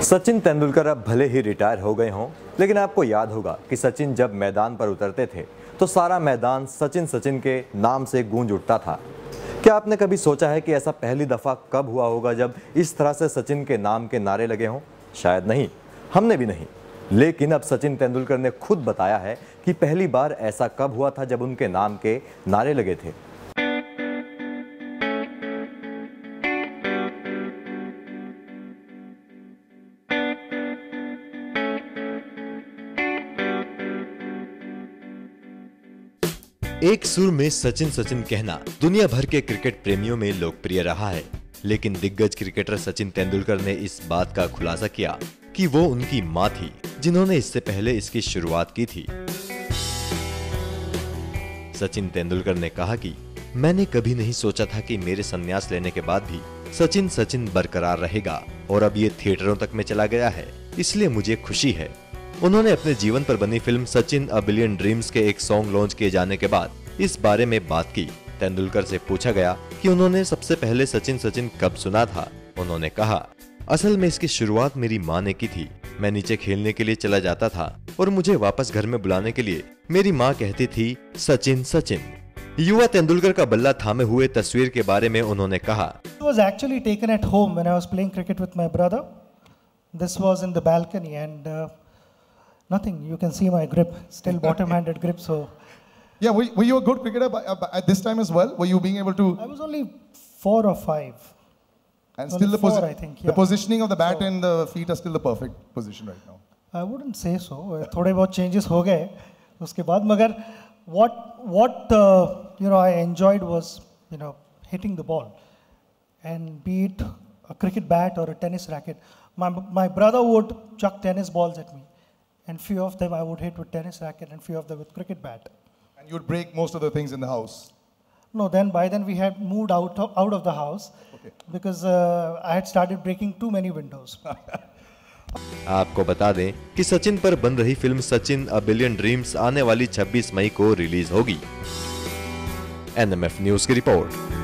सचिन तेंदुलकर अब भले ही रिटायर हो गए हों, लेकिन आपको याद होगा कि सचिन जब मैदान पर उतरते थे तो सारा मैदान सचिन सचिन के नाम से गूंज उठता था। क्या आपने कभी सोचा है कि ऐसा पहली दफा कब हुआ होगा जब इस तरह से सचिन के नाम के नारे लगे हों? शायद नहीं, हमने भी नहीं। लेकिन अब सचिन तेंदुलकर ने खुद बताया है कि पहली बार ऐसा कब हुआ था जब उनके नाम के नारे लगे थे। एक सुर में सचिन सचिन कहना दुनिया भर के क्रिकेट प्रेमियों में लोकप्रिय रहा है, लेकिन दिग्गज क्रिकेटर सचिन तेंदुलकर ने इस बात का खुलासा किया कि वो उनकी मां थी जिन्होंने इससे पहले इसकी शुरुआत की थी। सचिन तेंदुलकर ने कहा कि मैंने कभी नहीं सोचा था कि मेरे संन्यास लेने के बाद भी सचिन सचिन बरकरार रहेगा और अब ये थिएटरों तक में चला गया है, इसलिए मुझे खुशी है। उन्होंने अपने जीवन पर बनी film Sachin a billion dreams के एक सॉन्ग लॉन्च किए जाने के बाद इस बारे में बात की। तेंदुलकर से पूछा गया कि उन्होंने सबसे पहले सचिन सचिन कब सुना था। उन्होंने कहा, असल में इसकी शुरुआत मेरी माँ ने की थी। मैं नीचे खेलने के लिए चला जाता था और मुझे वापस घर में बुलाने के लिए मेरी माँ कहती थी, सचिन सचिन। युवा तेंदुलकर का बल्ला थामे हुए तस्वीर के बारे में उन्होंने कहा, It was actually taken at home when I was playing cricket with my brother. This was in the balcony and nothing. You can see my grip, still bottom-handed grip. So yeah, were you a good cricketer at this time as well? Were you being able to? I was only 4 or 5. And only still the 4, I think. Yeah. The positioning of the bat and the feet are still the perfect position right now. I wouldn't say so. थोड़े बहुत changes हो गए उसके बाद, मगर what I enjoyed was hitting the ball, and be it a cricket bat or a tennis racket. My brother would chuck tennis balls at me, and few of them I would hit with tennis racket and few of them with cricket bat. And you would break most of the things in the house. No, by then we had moved out of the house. Okay. Because I had started breaking too many windows. आपको बता दें कि सचिन पर बन रही film Sachin a billion dreams आने वाली 26 मई को रिलीज होगी। NMF न्यूज की रिपोर्ट।